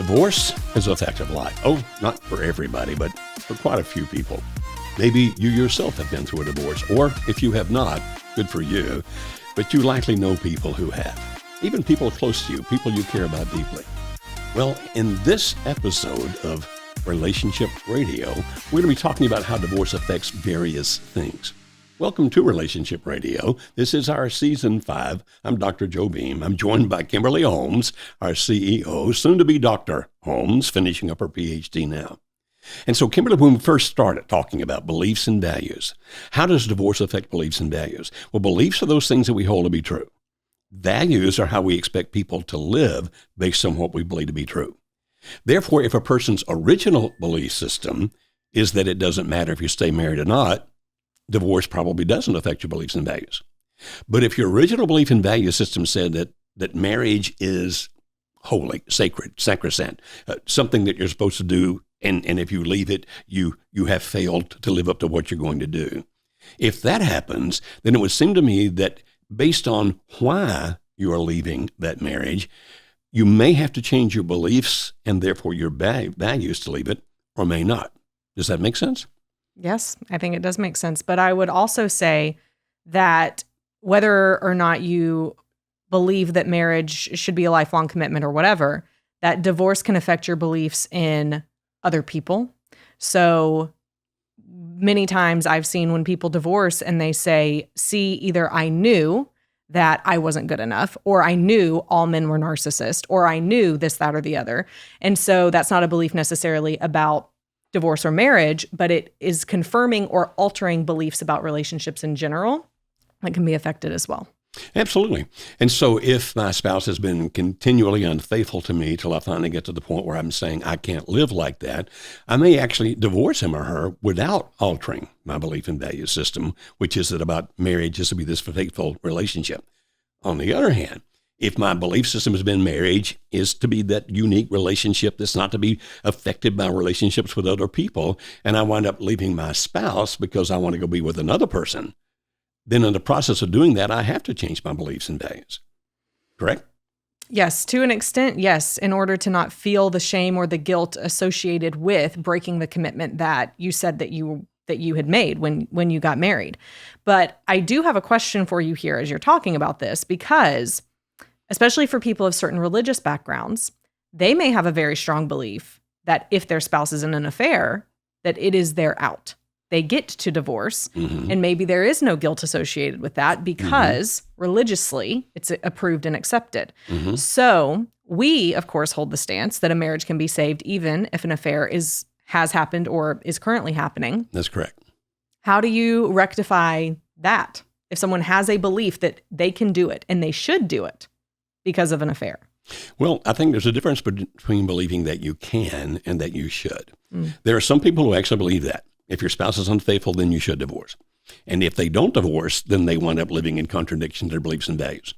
Divorce is a fact of life. Oh, not for everybody, but for quite a few people. Maybe you yourself have been through a divorce, or if you have not, good for you, but you likely know people who have. Even people close to you, people you care about deeply. Well, in this episode of Relationship Radio, we're going to be talking about how divorce affects various things. Welcome to Relationship Radio. This is our Season 5. I'm Dr. Joe Beam. I'm joined by Kimberly Holmes, our CEO, soon to be Dr. Holmes, finishing up her PhD now. And so, Kimberly, when we first started talking about beliefs and values, how does divorce affect beliefs and values? Well, beliefs are those things that we hold to be true. Values are how we expect people to live based on what we believe to be true. Therefore, if a person's original belief system is that it doesn't matter if you stay married or not, divorce probably doesn't affect your beliefs and values. But if your original belief and value system said that marriage is holy, sacred, sacrosanct, something that you're supposed to do, and if you leave it, you have failed to live up to what you're going to do. If that happens, then it would seem to me that based on why you are leaving that marriage, you may have to change your beliefs and therefore your values to leave it, or may not. Does that make sense? Yes, I think it does make sense. But I would also say that whether or not you believe that marriage should be a lifelong commitment or whatever, that divorce can affect your beliefs in other people. So many times I've seen when people divorce and they say, see, either I knew that I wasn't good enough, or I knew all men were narcissists, or I knew this, that, or the other. And so that's not a belief necessarily about divorce or marriage, but it is confirming or altering beliefs about relationships in general that can be affected as well. Absolutely. And so if my spouse has been continually unfaithful to me till I finally get to the point where I'm saying I can't live like that, I may actually divorce him or her without altering my belief and value system, which is that about marriage is to be this faithful relationship. On the other hand, if my belief system has been marriage is to be that unique relationship that's not to be affected by relationships with other people, and I wind up leaving my spouse because I want to go be with another person, then in the process of doing that, I have to change my beliefs and values. Correct? Yes, to an extent, yes, in order to not feel the shame or the guilt associated with breaking the commitment that you said that you had made when you got married. But I do have a question for you here as you're talking about this, because especially for people of certain religious backgrounds, they may have a very strong belief that if their spouse is in an affair, that it is their out. They get to divorce, and maybe there is no guilt associated with that because religiously it's approved and accepted. So we, of course, hold the stance that a marriage can be saved even if an affair has happened or is currently happening. That's correct. How do you rectify that if someone has a belief that they can do it and they should do it because of an affair? Well, I think there's a difference between believing that you can and that you should. There are some people who actually believe that. If your spouse is unfaithful, then you should divorce. And if they don't divorce, then they wind up living in contradiction to their beliefs and values.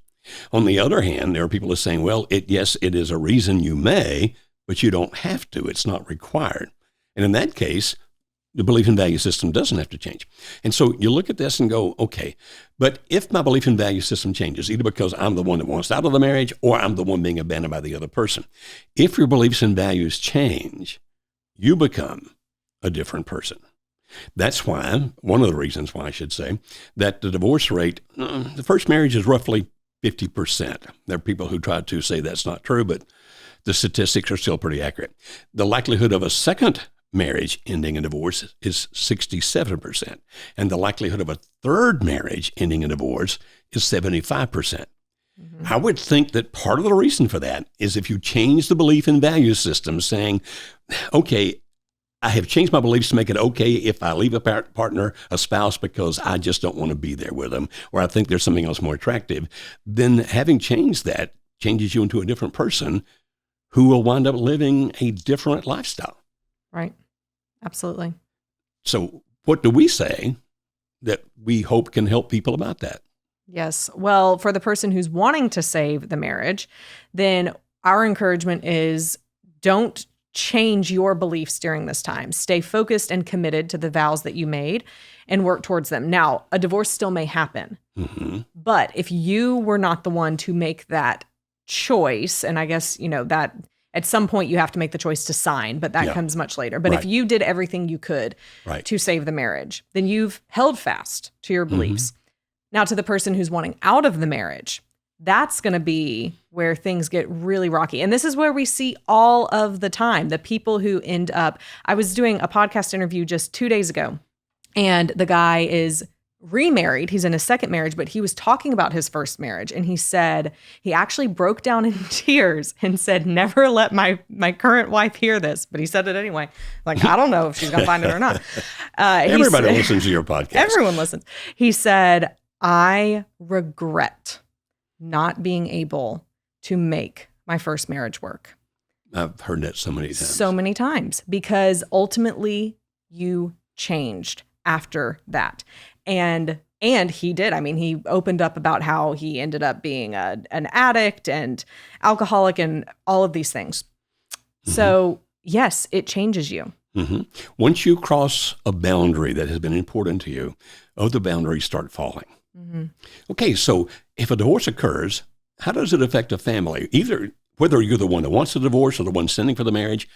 On the other hand, there are people who are saying, well, yes, it is a reason you may, but you don't have to. It's not required. And in that case, the belief and value system doesn't have to change. And so you look at this and go, okay, but if my belief and value system changes, either because I'm the one that wants out of the marriage or I'm the one being abandoned by the other person, if your beliefs and values change, you become a different person. That's why, one of the reasons why I should say, that the divorce rate, the first marriage is roughly 50%. There are people who try to say that's not true, but the statistics are still pretty accurate. The likelihood of a second marriage ending in divorce is 67%. And the likelihood of a third marriage ending in divorce is 75%. I would think that part of the reason for that is if you change the belief and value system saying, okay, I have changed my beliefs to make it okay if I leave a partner, a spouse, because I just don't want to be there with them, or I think there's something else more attractive, then having changed that changes you into a different person who will wind up living a different lifestyle. Right. Absolutely. So what do we say that we hope can help people about that? Yes. Well, for the person who's wanting to save the marriage, then our encouragement is don't change your beliefs during this time. Stay focused and committed to the vows that you made and work towards them. Now, a divorce still may happen, but if you were not the one to make that choice, and I guess, that At some point, you have to make the choice to sign, but that comes much later. But if you did everything you could to save the marriage, then you've held fast to your beliefs. Now, to the person who's wanting out of the marriage, that's going to be where things get really rocky. And this is where we see all of the time, the people who end up. I was doing a podcast interview just 2 days ago, and the guy is remarried. He's in a second marriage, but he was talking about his first marriage. And he said he actually broke down in tears and said, never let my current wife hear this. But he said it anyway. Like, I don't know if she's going to find it or not. Everybody listens to your podcast. Everyone listens. He said, I regret not being able to make my first marriage work. I've heard that so many times. So many times, because ultimately you changed after that. And he did. I mean, he opened up about how he ended up being an addict and alcoholic and all of these things. So yes, it changes you. Once you cross a boundary that has been important to you, other boundaries start falling. Okay, so if a divorce occurs, how does it affect a family? Either whether you're the one that wants the divorce or the one sending for the marriage,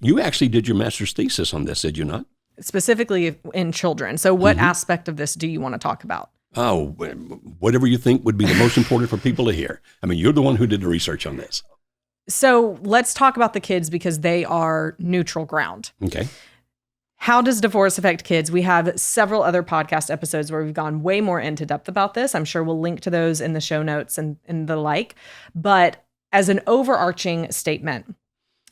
you actually did your master's thesis on this, did you not? Specifically in children. So what aspect of this do you want to talk about? Oh, whatever you think would be the most important for people to hear. I mean, you're the one who did the research on this. So let's talk about the kids because they are neutral ground. Okay. How does divorce affect kids? We have several other podcast episodes where we've gone way more into depth about this. I'm sure we'll link to those in the show notes and the like. But as an overarching statement,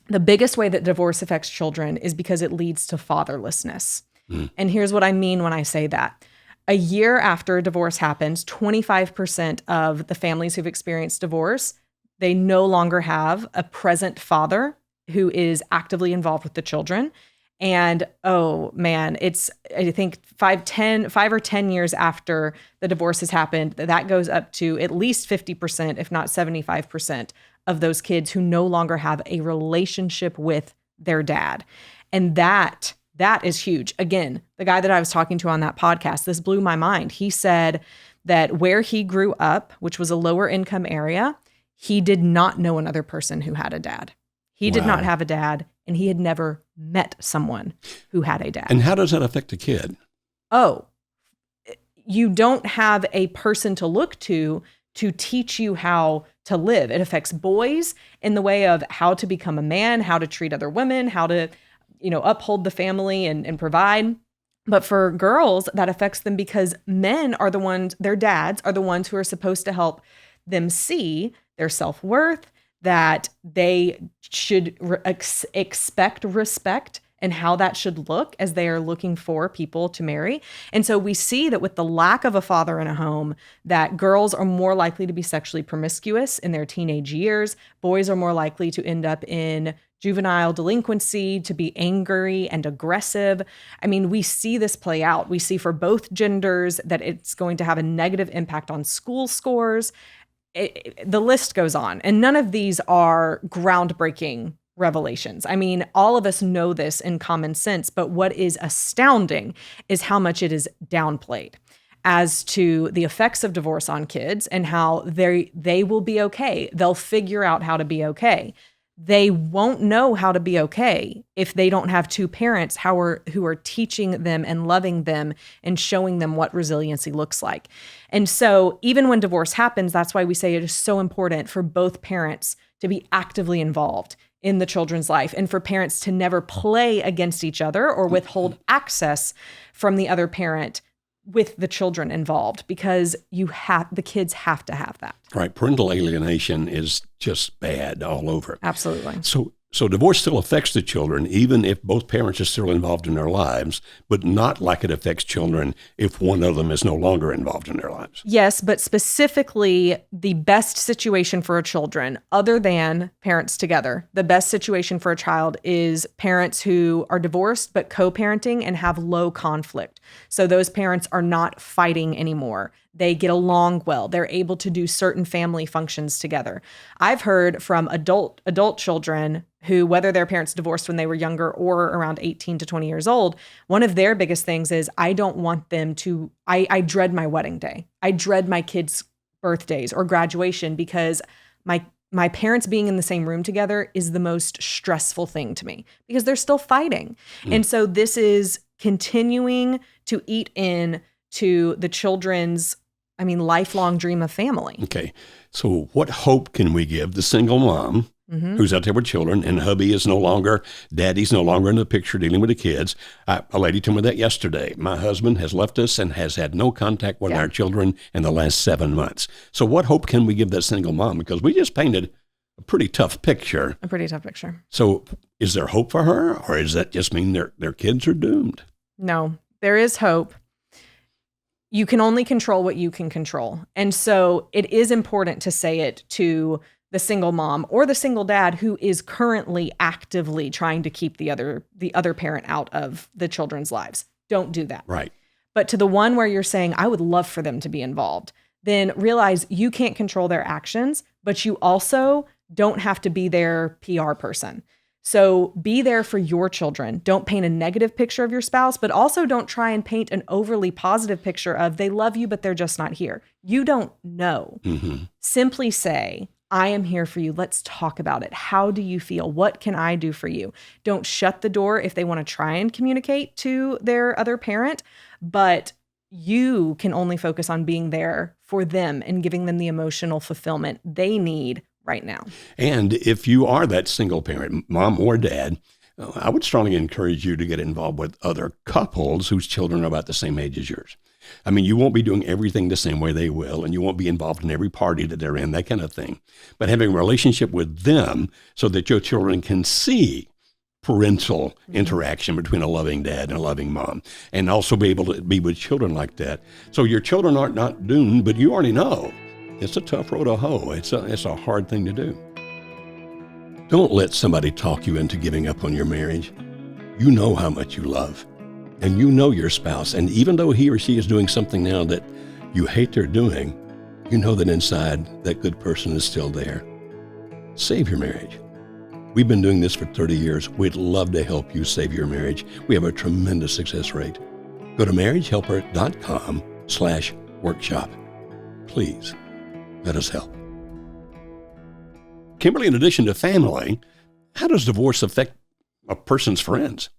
the biggest way that divorce affects children is because it leads to fatherlessness. And here's what I mean when I say that. A year after a divorce happens, 25% of the families who've experienced divorce, they no longer have a present father who is actively involved with the children. And oh man, I think 5 or 10 years after the divorce has happened, that goes up to at least 50%, if not 75% of those kids who no longer have a relationship with their dad. And that is huge. Again, the guy that I was talking to on that podcast, this blew my mind. He said that where he grew up, which was a lower income area, he did not know another person who had a dad. He did not have a dad, and he had never met someone who had a dad. And how does that affect a kid? Oh, you don't have a person to look to teach you how to live. It affects boys in the way of how to become a man, how to treat other women, how to, uphold the family and provide. But for girls, that affects them because their dads are the ones who are supposed to help them see their self-worth, that they should expect respect and how that should look as they are looking for people to marry. And so we see that with the lack of a father in a home, that girls are more likely to be sexually promiscuous in their teenage years. Boys are more likely to end up in juvenile delinquency, to be angry and aggressive. I mean, we see this play out. We see for both genders that it's going to have a negative impact on school scores. The list goes on. And none of these are groundbreaking revelations. I mean, all of us know this in common sense, but what is astounding is how much it is downplayed as to the effects of divorce on kids and how they will be okay. They'll figure out how to be okay. They won't know how to be okay if they don't have two parents who are teaching them and loving them and showing them what resiliency looks like. And so even when divorce happens, that's why we say it is so important for both parents to be actively involved in the children's life and for parents to never play against each other or withhold access from the other parent with the children involved, because the kids have to have that. Right. Parental alienation is just bad all over. Absolutely. So divorce still affects the children, even if both parents are still involved in their lives, but not like it affects children if one of them is no longer involved in their lives. Yes, but specifically the best situation for a children, other than parents together, the best situation for a child is parents who are divorced but co-parenting and have low conflict. So those parents are not fighting anymore. They get along well. They're able to do certain family functions together. I've heard from adult children who, whether their parents divorced when they were younger or around 18 to 20 years old, one of their biggest things is, I don't want them to, I dread my wedding day. I dread my kids' birthdays or graduation because my parents being in the same room together is the most stressful thing to me because they're still fighting. And so this is continuing to eat in to the children's, lifelong dream of family. Okay. So what hope can we give the single mom who's out there with children and hubby is no longer, daddy's no longer in the picture dealing with the kids? A lady told me that yesterday. My husband has left us and has had no contact with our children in the last 7 months. So what hope can we give that single mom? Because we just painted a pretty tough picture. So is there hope for her, or does that just mean their kids are doomed? No, there is hope. You can only control what you can control. And so it is important to say it to the single mom or the single dad who is currently actively trying to keep the other parent out of the children's lives. Don't do that. Right. But to the one where you're saying, I would love for them to be involved, then realize you can't control their actions, but you also don't have to be their PR person. So be there for your children. Don't paint a negative picture of your spouse, but also don't try and paint an overly positive picture of they love you, but they're just not here. You don't know. Simply say, I am here for you. Let's talk about it. How do you feel? What can I do for you? Don't shut the door if they want to try and communicate to their other parent, but you can only focus on being there for them and giving them the emotional fulfillment they need right now. And if you are that single parent, mom or dad, I would strongly encourage you to get involved with other couples whose children are about the same age as yours. You won't be doing everything the same way they will, and you won't be involved in every party that they're in, that kind of thing. But having a relationship with them so that your children can see parental interaction between a loving dad and a loving mom, and also be able to be with children like that. So your children are not doomed, but you already know it's a tough road to hoe. It's a hard thing to do. Don't let somebody talk you into giving up on your marriage. You know how much you love, and you know your spouse. And even though he or she is doing something now that you hate they're doing, you know that inside that good person is still there. Save your marriage. We've been doing this for 30 years. We'd love to help you save your marriage. We have a tremendous success rate. Go to marriagehelper.com/workshop. Please, let us help. Kimberly, in addition to family, how does divorce affect a person's friends?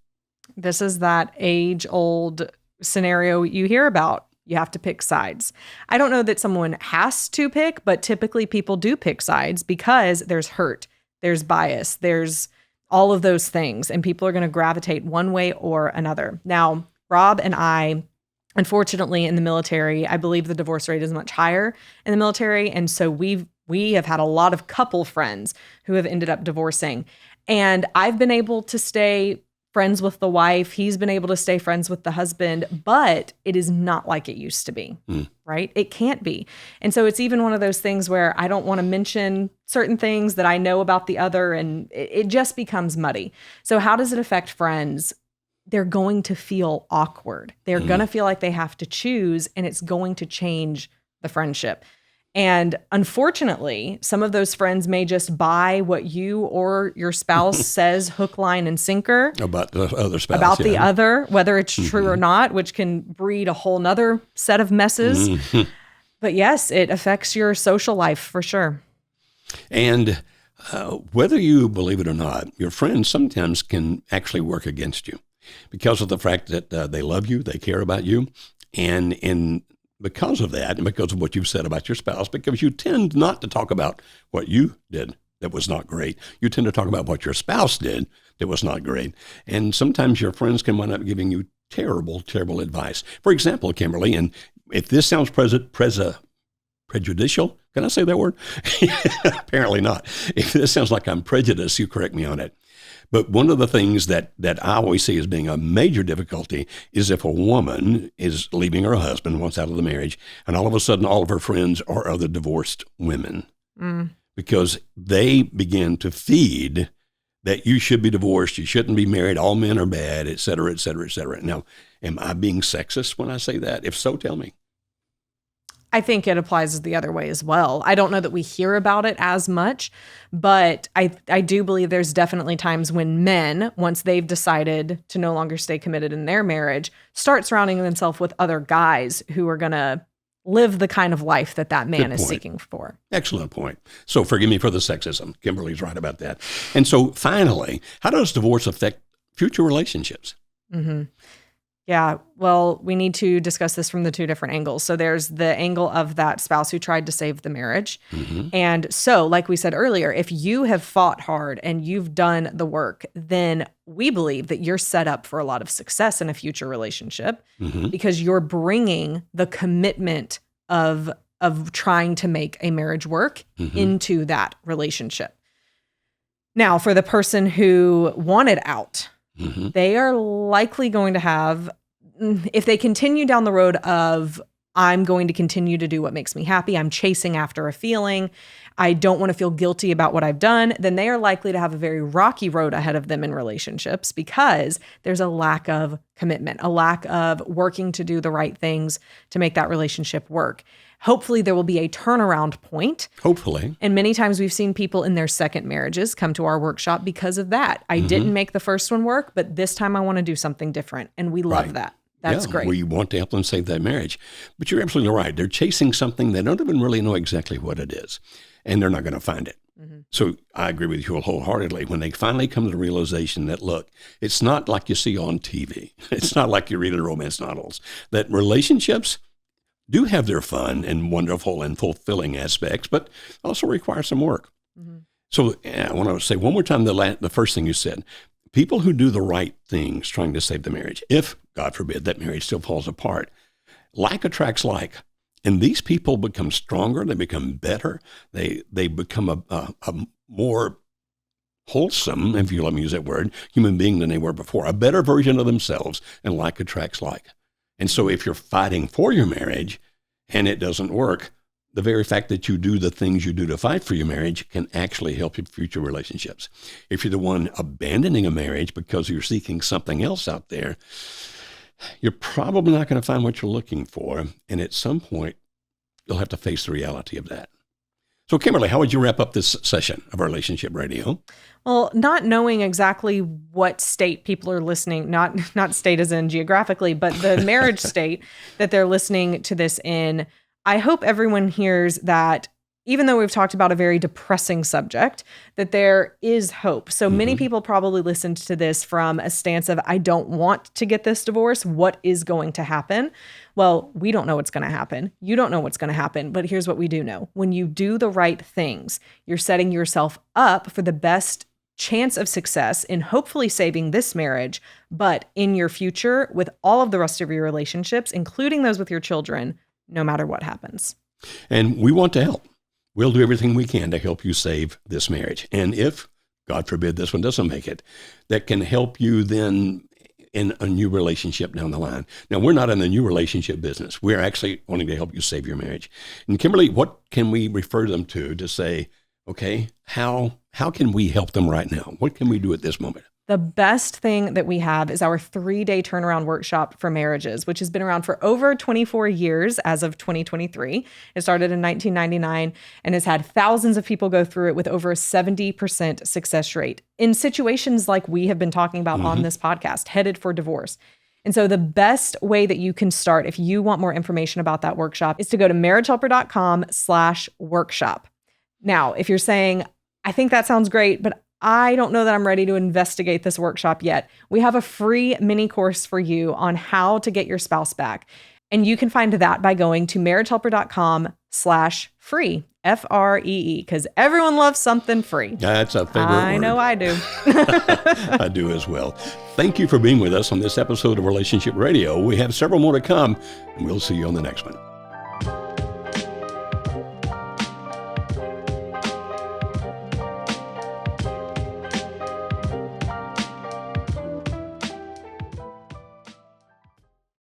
This is that age-old scenario you hear about. You have to pick sides. I don't know that someone has to pick, but typically people do pick sides because there's hurt, there's bias, there's all of those things, and people are going to gravitate one way or another. Now, Rob and I, unfortunately, in the military, I believe the divorce rate is much higher in the military, and so we have had a lot of couple friends who have ended up divorcing. And I've been able to stay friends with the wife. He's been able to stay friends with the husband, but it is not like it used to be, right? It can't be. And so it's even one of those things where I don't want to mention certain things that I know about the other, and it just becomes muddy. So how does it affect friends? They're going to feel awkward. They're going to feel like they have to choose, and it's going to change the friendship. And unfortunately, some of those friends may just buy what you or your spouse says hook, line, and sinker. About the other spouse. About the other, whether it's true or not, which can breed a whole nother set of messes. But yes, it affects your social life for sure. And whether you believe it or not, your friends sometimes can actually work against you because of the fact that they love you, they care about you, and because of that, and because of what you've said about your spouse, because you tend not to talk about what you did that was not great. You tend to talk about what your spouse did that was not great. And sometimes your friends can wind up giving you terrible, terrible advice. For example, Kimberly, and if this sounds prejudicial, can I say that word? Apparently not. If this sounds like I'm prejudiced, you correct me on it. But one of the things that I always see as being a major difficulty is if a woman is leaving her husband once out of the marriage, and all of a sudden all of her friends are other divorced women. Because they begin to feed that you should be divorced, you shouldn't be married, all men are bad, et cetera, et cetera, et cetera. Now, am I being sexist when I say that? If so, tell me. I think it applies the other way as well. I don't know that we hear about it as much, but I do believe there's definitely times when men, once they've decided to no longer stay committed in their marriage, start surrounding themselves with other guys who are going to live the kind of life that that man Good is point. seeking for. Excellent point. So forgive me for the sexism. Kimberly's right about that. And so finally, how does divorce affect future relationships? Mm-hmm. Yeah, well, we need to discuss this from the two different angles. So there's the angle of that spouse who tried to save the marriage. Mm-hmm. And so, like we said earlier, if you have fought hard and you've done the work, then we believe that you're set up for a lot of success in a future relationship Mm-hmm. because you're bringing the commitment of trying to make a marriage work Mm-hmm. into that relationship. Now, for the person who wanted out, Mm-hmm. they are likely going to have, if they continue down the road of, I'm going to continue to do what makes me happy, I'm chasing after a feeling, I don't want to feel guilty about what I've done, then they are likely to have a very rocky road ahead of them in relationships because there's a lack of commitment, a lack of working to do the right things to make that relationship work. Hopefully there will be a turnaround point. Hopefully. And many times we've seen people in their second marriages come to our workshop because of that. I didn't make the first one work, but this time I want to do something different. And we love Right. that. That's great. We want to help them save that marriage. But you're absolutely right. They're chasing something they don't even really know exactly what it is, and they're not going to find it. Mm-hmm. So I agree with you wholeheartedly. When they finally come to the realization that, look, it's not like you see on TV. It's not like you read in romance novels. That relationships do have their fun and wonderful and fulfilling aspects, but also require some work. Mm-hmm. So I want to say one more time the first thing you said. People who do the right things trying to save the marriage, if, God forbid, that marriage still falls apart, like attracts like. And these people become stronger. They become better. They become a more wholesome, if you let me use that word, human being than they were before, a better version of themselves, and like attracts like. And so if you're fighting for your marriage and it doesn't work, the very fact that you do the things you do to fight for your marriage can actually help your future relationships. If you're the one abandoning a marriage because you're seeking something else out there, you're probably not going to find what you're looking for. And at some point, you'll have to face the reality of that. So, Kimberly, how would you wrap up this session of Relationship Radio? Well, not knowing exactly what state people are listening, not state as in geographically, but the marriage state that they're listening to this in, I hope everyone hears that even though we've talked about a very depressing subject, that there is hope. So many people probably listened to this from a stance of, I don't want to get this divorce. What is going to happen? Well, we don't know what's going to happen. You don't know what's going to happen. But here's what we do know. When you do the right things, you're setting yourself up for the best chance of success in hopefully saving this marriage, but in your future with all of the rest of your relationships, including those with your children, no matter what happens. And we want to help. We'll do everything we can to help you save this marriage. And if, God forbid, this one doesn't make it, that can help you then in a new relationship down the line. Now, we're not in the new relationship business. We're actually wanting to help you save your marriage. And Kimberly, what can we refer them to say, okay, how can we help them right now? What can we do at this moment? The best thing that we have is our 3-day turnaround workshop for marriages, which has been around for over 24 years as of 2023. It started in 1999 and has had thousands of people go through it with over a 70% success rate in situations like we have been talking about on this podcast, headed for divorce. And so the best way that you can start, if you want more information about that workshop, is to go to marriagehelper.com/workshop. Now, if you're saying, I think that sounds great, but I don't know that I'm ready to investigate this workshop yet, we have a free mini course for you on how to get your spouse back. And you can find that by going to marriagehelper.com/free, FREE, because everyone loves something free. That's a favorite word. I know I do. I do as well. Thank you for being with us on this episode of Relationship Radio. We have several more to come, and we'll see you on the next one.